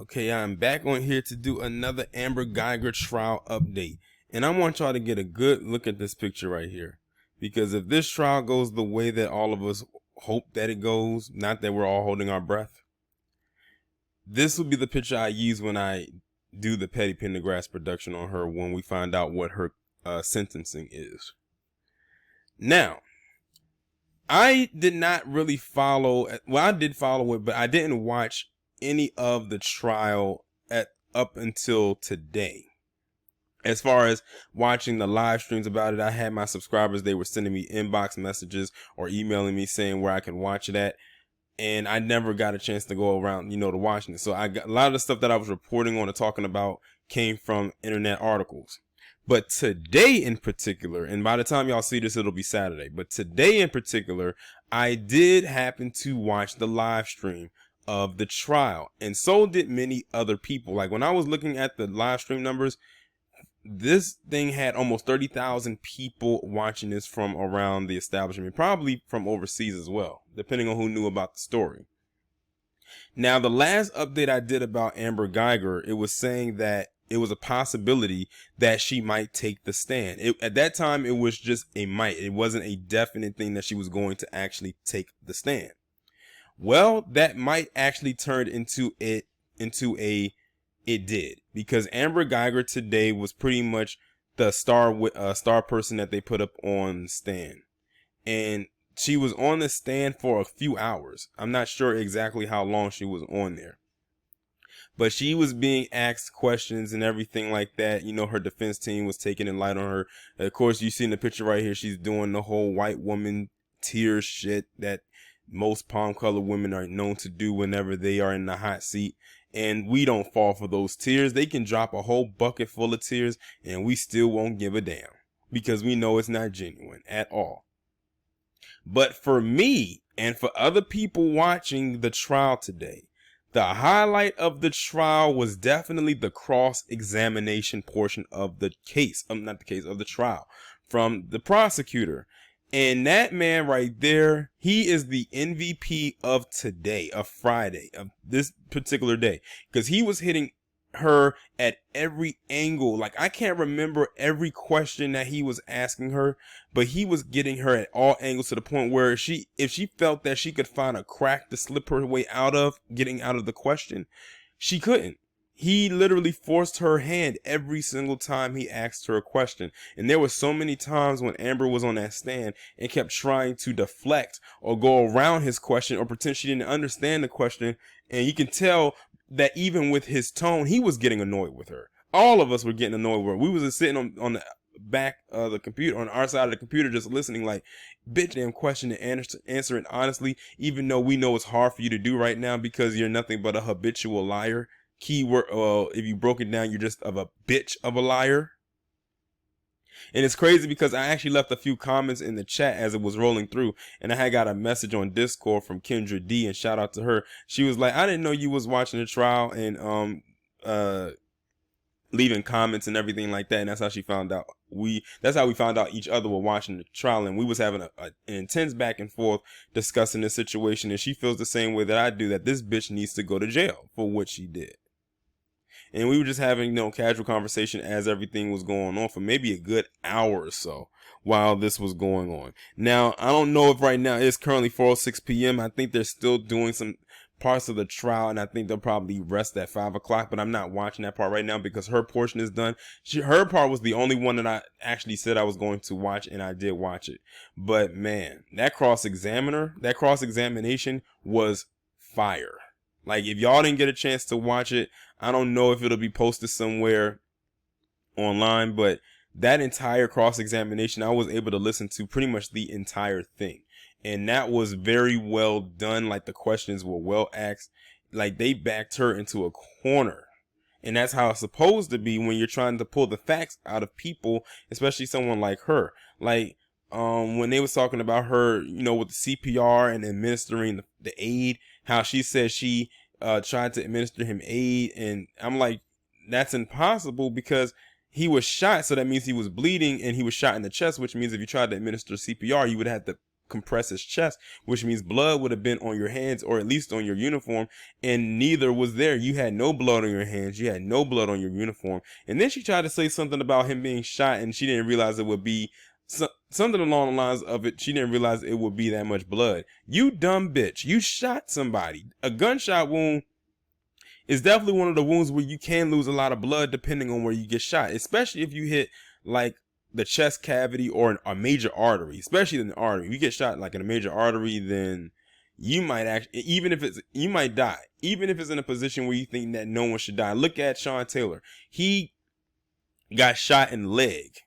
Okay, I'm back on here to do another Amber Geiger trial update. And I want y'all to get a good look at this picture right here. Because if this trial goes the way that all of us hope that it goes, not that we're all holding our breath, this will be the picture I use when I do the Petty Pendergrass production on her when we find out what her sentencing is. Now, I did not really follow, well, I did follow it, but I didn't watch any of the trial up until today. As far as watching the live streams about it, I had my subscribers, they were sending me inbox messages or emailing me saying where I can watch it at. And I never got a chance to go around, to watching it. So I got a lot of the stuff that I was reporting on and talking about came from internet articles. But today in particular, and by the time y'all see this, it'll be Saturday. But today in particular, I did happen to watch the live stream of the trial. And so did many other people. Like when I was looking at the live stream numbers, this thing had almost 30,000 people watching this from around the establishment, probably from overseas as well, depending on who knew about the story. Now, the last update I did about Amber Guyger, it was saying that it was a possibility that she might take the stand. At that time, it was just a might. It wasn't a definite thing that she was going to actually take the stand. Well, that might actually turned into a it did, because Amber Guyger today was pretty much the star person that they put up on the stand, and she was on the stand for a few hours. I'm not sure exactly how long she was on there, but she was being asked questions and everything like that. Her defense team was taking it light on her. Of course, you see in the picture right here, she's doing the whole white woman tears shit that most palm colored women are known to do whenever they are in the hot seat. And we don't fall for those tears. They can drop a whole bucket full of tears and we still won't give a damn, because we know it's not genuine at all. But for me and for other people watching the trial today, the highlight of the trial was definitely the cross-examination portion of the case. Not the case, of the trial from the prosecutor. And that man right there, he is the MVP of today, of Friday, of this particular day, because he was hitting her at every angle. Like, I can't remember every question that he was asking her, but he was getting her at all angles, to the point where if she felt that she could find a crack to slip her way out of getting out of the question, she couldn't. He literally forced her hand every single time he asked her a question. And there were so many times when Amber was on that stand and kept trying to deflect or go around his question or pretend she didn't understand the question. And you can tell that even with his tone, he was getting annoyed with her. All of us were getting annoyed with her. We was just sitting on the back of the computer, on our side of the computer, just listening like, bitch, damn question, and answer it honestly, even though we know it's hard for you to do right now because you're nothing but a habitual liar. Keyword, if you broke it down, you're just a bitch of a liar. And it's crazy because I actually left a few comments in the chat as it was rolling through, and I had got a message on Discord from Kendra D, and shout out to her. She was like, I didn't know you was watching the trial, and leaving comments and everything like that. And that's how she found out. That's how we found out each other were watching the trial, and we was having an intense back and forth discussing the situation. And she feels the same way that I do, that this bitch needs to go to jail for what she did. And we were just having, casual conversation as everything was going on for maybe a good hour or so while this was going on. Now, I don't know if right now it's currently 4:06 p.m. I think they're still doing some parts of the trial, and I think they'll probably rest at 5 o'clock, but I'm not watching that part right now because her portion is done. Her part was the only one that I actually said I was going to watch, and I did watch it. But man, that cross-examination was fire. Like, if y'all didn't get a chance to watch it, I don't know if it'll be posted somewhere online, but that entire cross-examination, I was able to listen to pretty much the entire thing. And that was very well done. Like, the questions were well asked. Like, they backed her into a corner. And that's how it's supposed to be when you're trying to pull the facts out of people, especially someone like her. Like, when they was talking about her, with the CPR and administering the aid, how she said she tried to administer him aid, and I'm like, that's impossible because he was shot, so that means he was bleeding, and he was shot in the chest, which means if you tried to administer CPR, you would have to compress his chest, which means blood would have been on your hands or at least on your uniform, and neither was there. You had no blood on your hands, you had no blood on your uniform. And then she tried to say something about him being shot, and she didn't realize it would be something along the lines of it. She didn't realize it would be that much blood. You dumb bitch, you shot somebody. A gunshot wound is definitely one of the wounds where you can lose a lot of blood depending on where you get shot, especially if you hit like the chest cavity or a major artery, especially in the artery. If you get shot like in a major artery, then you might actually, you might die, even if it's in a position where you think that no one should die. Look at Sean Taylor. He got shot in the leg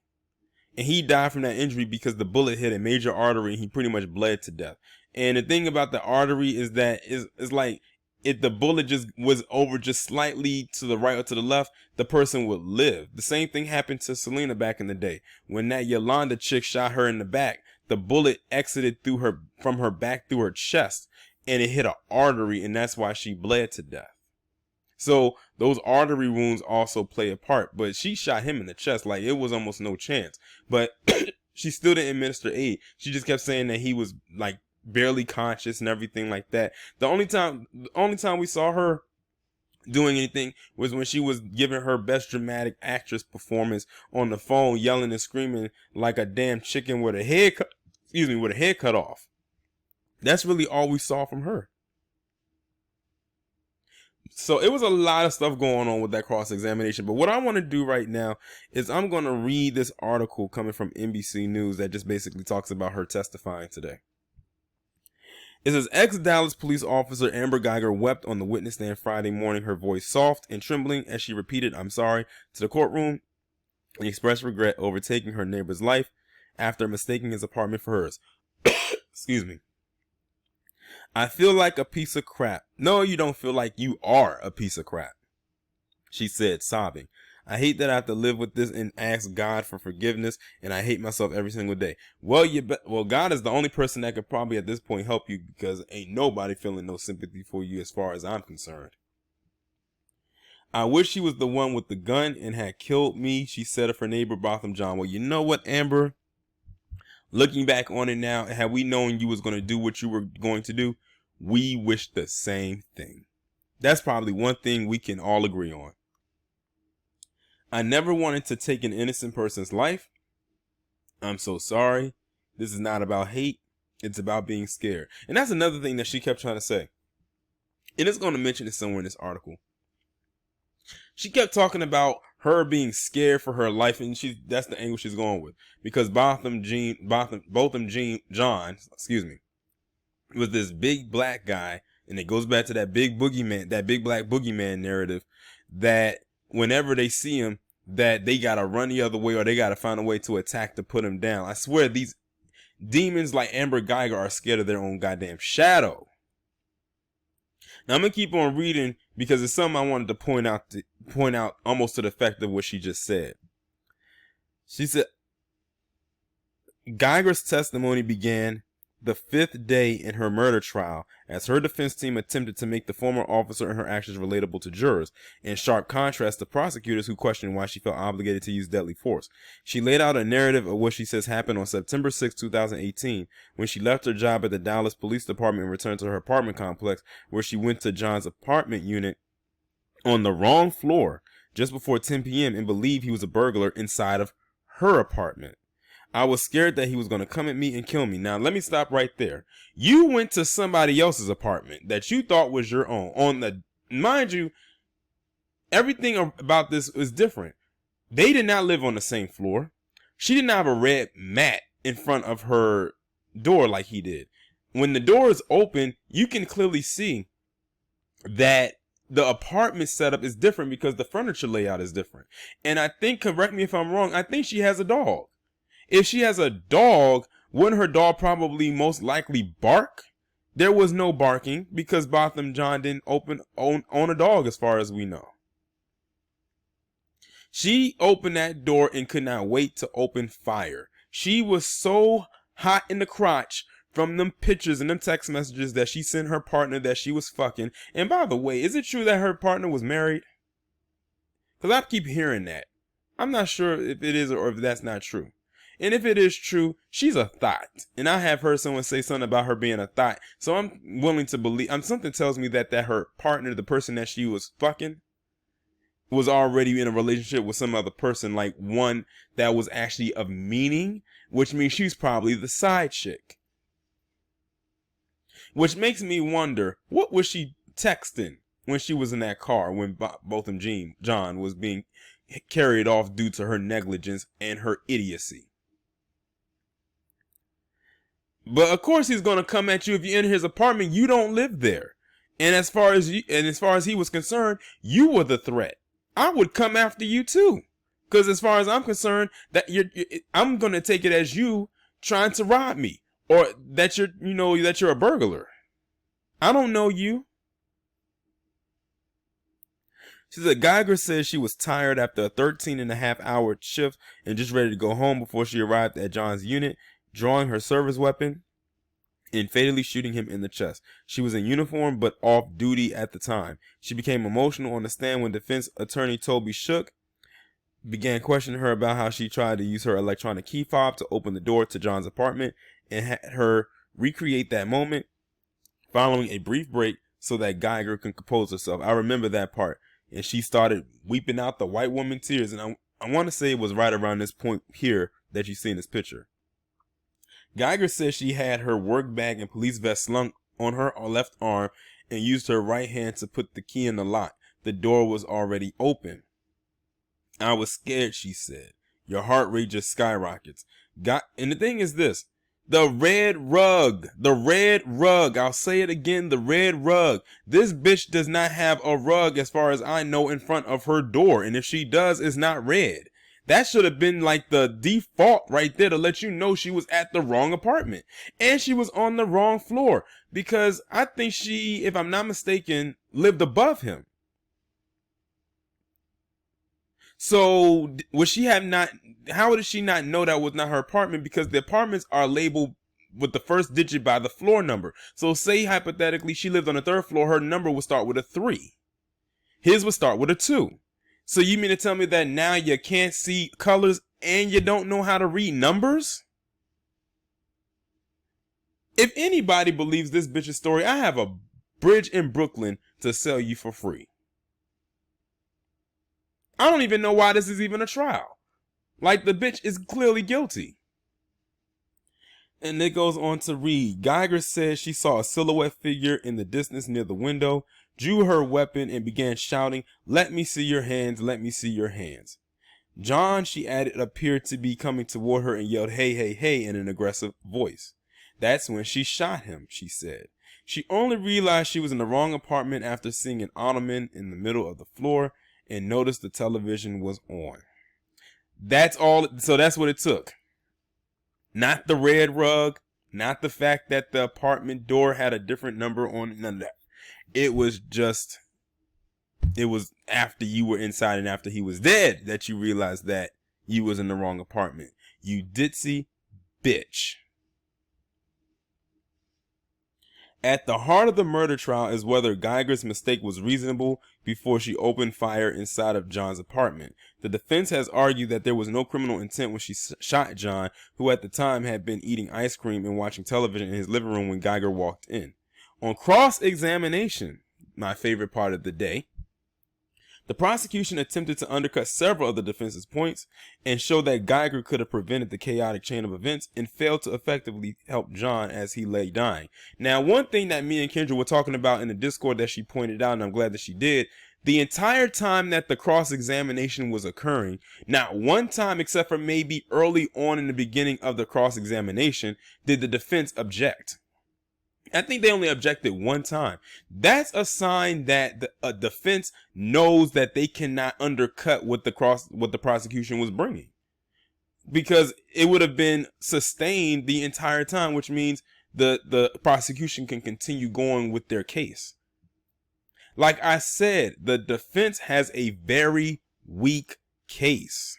and he died from that injury because the bullet hit a major artery and he pretty much bled to death. And the thing about the artery is that is like, if the bullet just was over just slightly to the right or to the left, the person would live. The same thing happened to Selena back in the day. When that Yolanda chick shot her in the back, the bullet exited from her back through her chest, and it hit an artery, and that's why she bled to death. So those artery wounds also play a part, but she shot him in the chest. Like, it was almost no chance, but she still didn't administer aid. She just kept saying that he was like barely conscious and everything like that. The only time we saw her doing anything was when she was giving her best dramatic actress performance on the phone, yelling and screaming like a damn chicken with a head cut off. That's really all we saw from her. So it was a lot of stuff going on with that cross-examination. But what I want to do right now is I'm going to read this article coming from NBC News that just basically talks about her testifying today. It says, ex-Dallas police officer Amber Guyger wept on the witness stand Friday morning, her voice soft and trembling as she repeated, "I'm sorry," to the courtroom and expressed regret over taking her neighbor's life after mistaking his apartment for hers. Excuse me. "I feel like a piece of crap." "No, you don't feel like you are a piece of crap," she said, sobbing. "I hate that I have to live with this and ask God for forgiveness, and I hate myself every single day." Well, God is the only person that could probably at this point help you, because ain't nobody feeling no sympathy for you as far as I'm concerned. "I wish she was the one with the gun and had killed me," she said of her neighbor Botham Jean. Well, you know what, Amber? Looking back on it now, had we known you was going to do what you were going to do, we wish the same thing. That's probably one thing we can all agree on. "I never wanted to take an innocent person's life. I'm so sorry. This is not about hate. It's about being scared." And that's another thing that she kept trying to say. And it's going to mention it somewhere in this article. She kept talking about her being scared for her life, and that's the angle she's going with. Because Botham Jean, John, was this big black guy, and it goes back to that big black boogeyman narrative, that whenever they see him, that they gotta run the other way or they gotta find a way to attack to put him down. I swear these demons like Amber Guyger are scared of their own goddamn shadow. Now I'm gonna keep on reading because it's something I wanted to point out almost to the effect of what she just said. She said, Geiger's testimony began the fifth day in her murder trial as her defense team attempted to make the former officer and her actions relatable to jurors, in sharp contrast to prosecutors who questioned why she felt obligated to use deadly force. She laid out a narrative of what she says happened on September 6, 2018, when she left her job at the Dallas Police Department and returned to her apartment complex, where she went to John's apartment unit on the wrong floor just before 10 p.m. and believed he was a burglar inside of her apartment. "I was scared that he was going to come at me and kill me." Now, let me stop right there. You went to somebody else's apartment that you thought was your own. Mind you, everything about this is different. They did not live on the same floor. She did not have a red mat in front of her door like he did. When the door is open, you can clearly see that the apartment setup is different because the furniture layout is different. And I think, correct me if I'm wrong, I think she has a dog. If she has a dog, wouldn't her dog probably most likely bark? There was no barking because Botham Jean didn't own a dog as far as we know. She opened that door and could not wait to open fire. She was so hot in the crotch from them pictures and them text messages that she sent her partner that she was fucking. And by the way, is it true that her partner was married? Because I keep hearing that. I'm not sure if it is or if that's not true. And if it is true, she's a thought. And I have heard someone say something about her being a thought. So I'm willing to believe, something tells me that her partner, the person that she was fucking, was already in a relationship with some other person, like one that was actually of meaning, which means she's probably the side chick. Which makes me wonder, what was she texting when she was in that car when Botham John was being carried off due to her negligence and her idiocy? But of course he's going to come at you if you enter his apartment. You don't live there. And as far as he was concerned, you were the threat. I would come after you too. Because as far as I'm concerned, that I'm going to take it as you trying to rob me, or that you're a burglar. I don't know you. She said Geiger says she was tired after a 13-and-a-half-hour shift and just ready to go home before she arrived at John's unit, drawing her service weapon and fatally shooting him in the chest. She was in uniform but off duty at the time. She became emotional on the stand when defense attorney Toby Shook began questioning her about how she tried to use her electronic key fob to open the door to John's apartment, and had her recreate that moment following a brief break so that Geiger can compose herself. I remember that part. And she started weeping out the white woman tears. And I want to say it was right around this point here that you see in this picture. Geiger says she had her work bag and police vest slung on her left arm and used her right hand to put the key in the lock. The door was already open. I was scared, she said. Your heart rate just skyrockets. And the thing is this. The red rug, I'll say it again, the red rug. This bitch does not have a rug as far as I know in front of her door. And if she does, it's not red. That should have been like the default right there to let you know she was at the wrong apartment. And she was on the wrong floor, because I think she, if I'm not mistaken, lived above him. So how did she not know that was not her apartment? Because the apartments are labeled with the first digit by the floor number. So say hypothetically she lived on the 3rd floor, her number would start with a 3. His would start with a 2. So you mean to tell me that now you can't see colors and you don't know how to read numbers? If anybody believes this bitch's story, I have a bridge in Brooklyn to sell you for free. I don't even know why this is even a trial. Like, the bitch is clearly guilty. And it goes on to read, Geiger says she saw a silhouette figure in the distance near the window, drew her weapon and began shouting, "Let me see your hands, let me see your hands." John, she added, appeared to be coming toward her and yelled, "Hey, hey, hey," in an aggressive voice. That's when she shot him, she said. She only realized she was in the wrong apartment after seeing an ottoman in the middle of the floor and noticed the television was on. That's all. So that's what it took. Not the red rug, not the fact that the apartment door had a different number on it, none of that. It was after you were inside and after he was dead that you realized that you was in the wrong apartment. You ditzy bitch. At the heart of the murder trial is whether Geiger's mistake was reasonable before she opened fire inside of John's apartment. The defense has argued that there was no criminal intent when she shot John, who at the time had been eating ice cream and watching television in his living room when Geiger walked in. On cross-examination, my favorite part of the day, the prosecution attempted to undercut several of the defense's points and show that Geiger could have prevented the chaotic chain of events and failed to effectively help John as he lay dying. Now, one thing that me and Kendra were talking about in the Discord that she pointed out, and I'm glad that she did, the entire time that the cross-examination was occurring, not one time except for maybe early on in the beginning of the cross-examination did the defense object. I think they only objected one time. That's a sign that a defense knows that they cannot undercut what the prosecution was bringing, because it would have been sustained the entire time, which means the prosecution can continue going with their case. Like I said, the defense has a very weak case.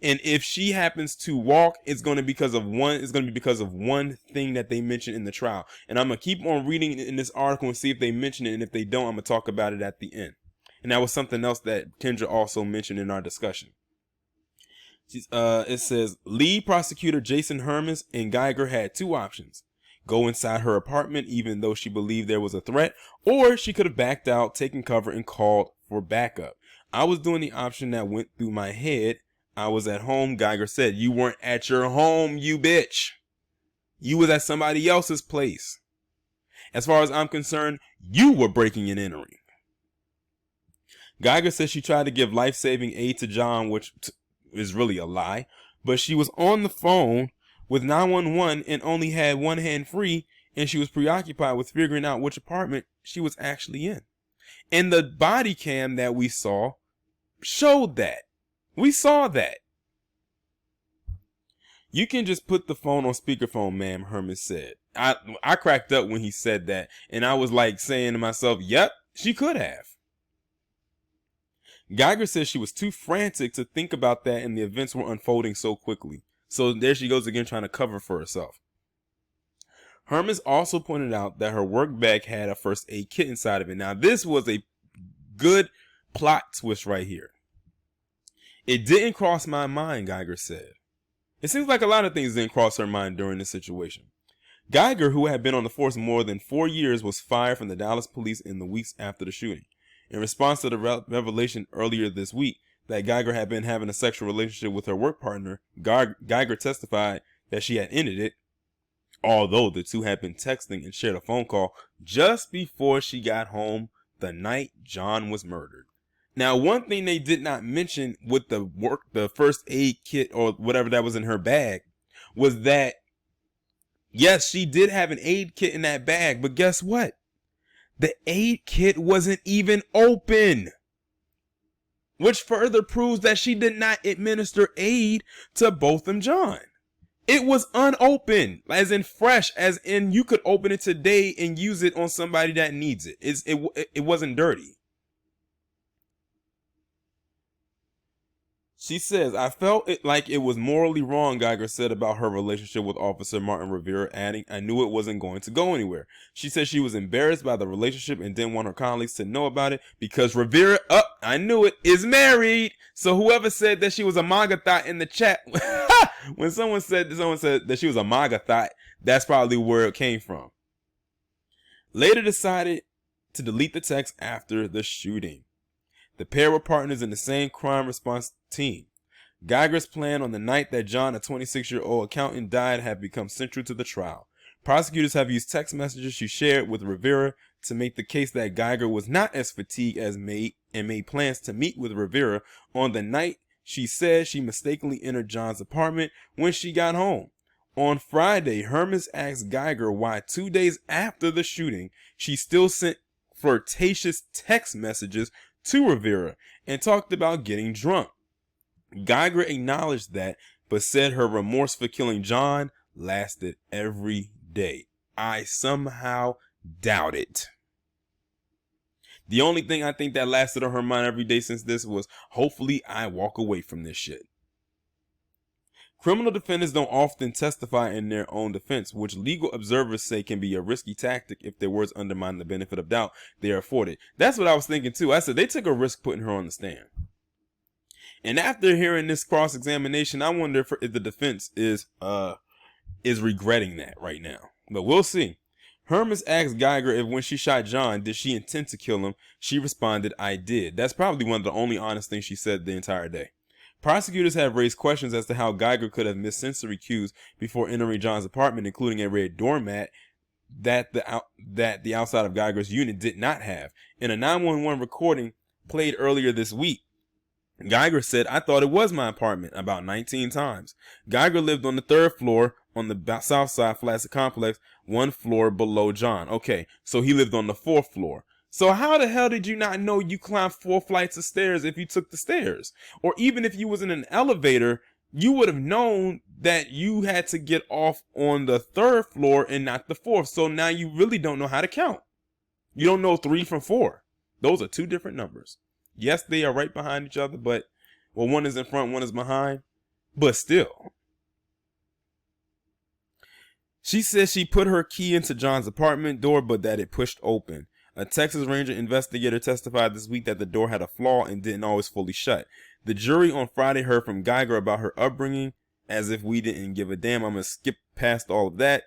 And if she happens to walk, it's going to be because of one thing that they mentioned in the trial. And I'm going to keep on reading in this article and see if they mention it. And if they don't, I'm going to talk about it at the end. And that was something else that Kendra also mentioned in our discussion. It says lead prosecutor Jason Hermes and Geiger had two options: go inside her apartment even though she believed there was a threat, or she could have backed out, taken cover, and called for backup. I was doing the option that went through my head. I was at home, Geiger said. You weren't at your home, you bitch. You was at somebody else's place. As far as I'm concerned, you were breaking and entering. Geiger says she tried to give life-saving aid to John, which is really a lie, but she was on the phone with 911 and only had one hand free, and she was preoccupied with figuring out which apartment she was actually in. And the body cam that we saw showed that. We saw that. You can just put the phone on speakerphone, ma'am, Hermes said. I cracked up when he said that, and I was like saying to myself, yep, she could have. Geiger says she was too frantic to think about that, and the events were unfolding so quickly. So there she goes again, trying to cover for herself. Hermes also pointed out that her work bag had a first aid kit inside of it. Now, this was a good plot twist right here. It didn't cross my mind, Geiger said. It seems like a lot of things didn't cross her mind during this situation. Geiger, who had been on the force more than 4 years, was fired from the Dallas police in the weeks after the shooting. In response to the revelation earlier this week that Geiger had been having a sexual relationship with her work partner, Geiger testified that she had ended it, although the two had been texting and shared a phone call just before she got home the night John was murdered. Now, one thing they did not mention with the first aid kit or whatever that was in her bag was that, yes, she did have an aid kit in that bag, but guess what? The aid kit wasn't even open, which further proves that she did not administer aid to Botham John. It was unopened, as in fresh, as in you could open it today and use it on somebody that needs it. It wasn't dirty. She says, I felt it like it was morally wrong, Geiger said about her relationship with Officer Martin Rivera, adding, I knew it wasn't going to go anywhere. She said she was embarrassed by the relationship and didn't want her colleagues to know about it because Rivera, I knew it, is married. So whoever said that she was a MAGA thought in the chat, when someone said that she was a MAGA thought, that's probably where it came from. Later decided to delete the text after the shooting. The pair were partners in the same crime response team. Geiger's plan on the night that John, a 26-year-old accountant, died had become central to the trial. Prosecutors have used text messages she shared with Rivera to make the case that Geiger was not as fatigued as made plans to meet with Rivera on the night she said she mistakenly entered John's apartment when she got home. On Friday, Hermes asked Geiger why 2 days after the shooting, she still sent flirtatious text messages to Rivera and talked about getting drunk. Geiger acknowledged that, but said her remorse for killing John lasted every day. I somehow doubt it. The only thing I think that lasted on her mind every day since this was, hopefully I walk away from this shit. Criminal defendants don't often testify in their own defense, which legal observers say can be a risky tactic if their words undermine the benefit of doubt they are afforded. That's what I was thinking too. I said they took a risk putting her on the stand. And after hearing this cross-examination, I wonder if the defense is regretting that right now. But we'll see. Hermes asked Geiger if when she shot John, did she intend to kill him? She responded, I did. That's probably one of the only honest things she said the entire day. Prosecutors have raised questions as to how Geiger could have missed sensory cues before entering John's apartment, including a red doormat that the outside of Geiger's unit did not have. In a 911 recording played earlier this week, Geiger said, I thought it was my apartment about 19 times. Geiger lived on the 3rd floor on the south side Flats complex, 1 floor below John. Okay, so he lived on the 4th floor. So how the hell did you not know you climbed 4 flights of stairs if you took the stairs? Or even if you was in an elevator, you would have known that you had to get off on the 3rd floor and not the 4th. So now you really don't know how to count. You don't know 3 from 4. Those are 2 different numbers. Yes, they are right behind each other, but well, one is in front, one is behind, but still. She says she put her key into John's apartment door, but that it pushed open. A Texas Ranger investigator testified this week that the door had a flaw and didn't always fully shut. The jury on Friday heard from Geiger about her upbringing, as if we didn't give a damn. I'm going to skip past all of that.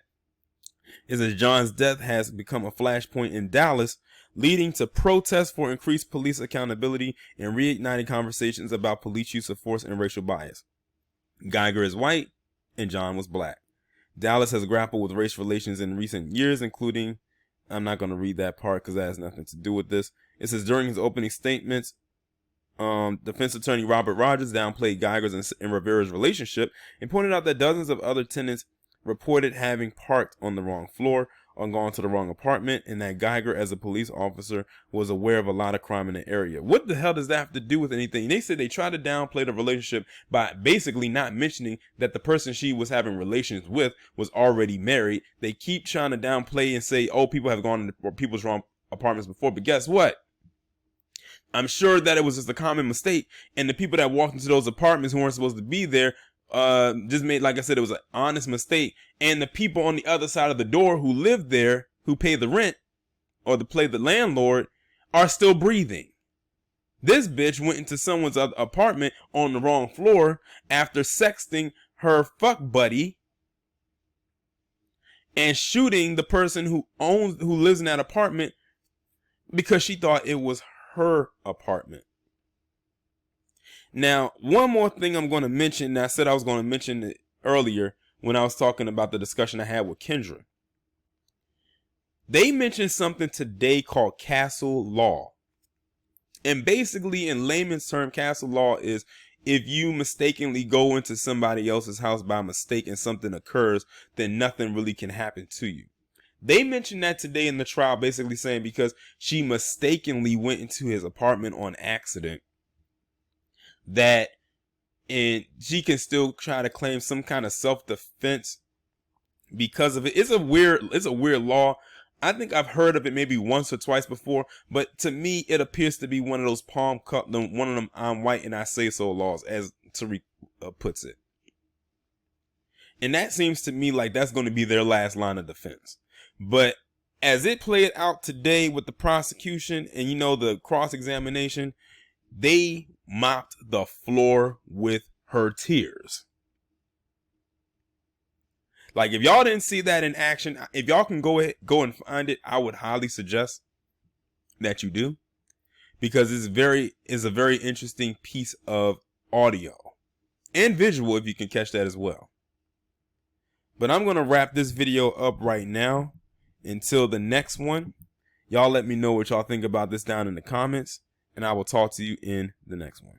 It says John's death has become a flashpoint in Dallas, leading to protests for increased police accountability and reigniting conversations about police use of force and racial bias. Geiger is white and John was black. Dallas has grappled with race relations in recent years, including, I'm not going to read that part because that has nothing to do with this. It says during his opening statements, defense attorney Robert Rogers downplayed Geiger's and Rivera's relationship and pointed out that dozens of other tenants reported having parked on the wrong floor or gone to the wrong apartment, and that Geiger, as a police officer, was aware of a lot of crime in the area. What the hell does that have to do with anything? They said they tried to downplay the relationship by basically not mentioning that the person she was having relations with was already married. They keep trying to downplay and say, oh, people have gone to people's wrong apartments before, but guess what? I'm sure that it was just a common mistake, and the people that walked into those apartments who weren't supposed to be there just made, like I said, it was an honest mistake. And the people on the other side of the door who lived there, who pay the rent or to play the landlord, are still breathing. This bitch went into someone's other apartment on the wrong floor after sexting her fuck buddy and shooting the person who lives in that apartment because she thought it was her apartment. Now, one more thing I'm going to mention, I said I was going to mention it earlier when I was talking about the discussion I had with Kendra. They mentioned something today called castle law. And basically, in layman's term, castle law is if you mistakenly go into somebody else's house by mistake and something occurs, then nothing really can happen to you. They mentioned that today in the trial, basically saying because she mistakenly went into his apartment on accident, that and she can still try to claim some kind of self-defense because of it. It's a weird law. I think I've heard of it maybe once or twice before, but to me it appears to be one of those one of them I'm white and I say so laws, as Tariq puts it. And that seems to me like that's going to be their last line of defense. But as it played out today with the prosecution and the cross-examination, they mopped the floor with her tears. Like, if y'all didn't see that in action, if y'all can go and find it, I would highly suggest that you do, because it's a very interesting piece of audio and visual if you can catch that as well. But I'm going to wrap this video up right now. Until the next one, y'all let me know what y'all think about this down in the comments, and I will talk to you in the next one.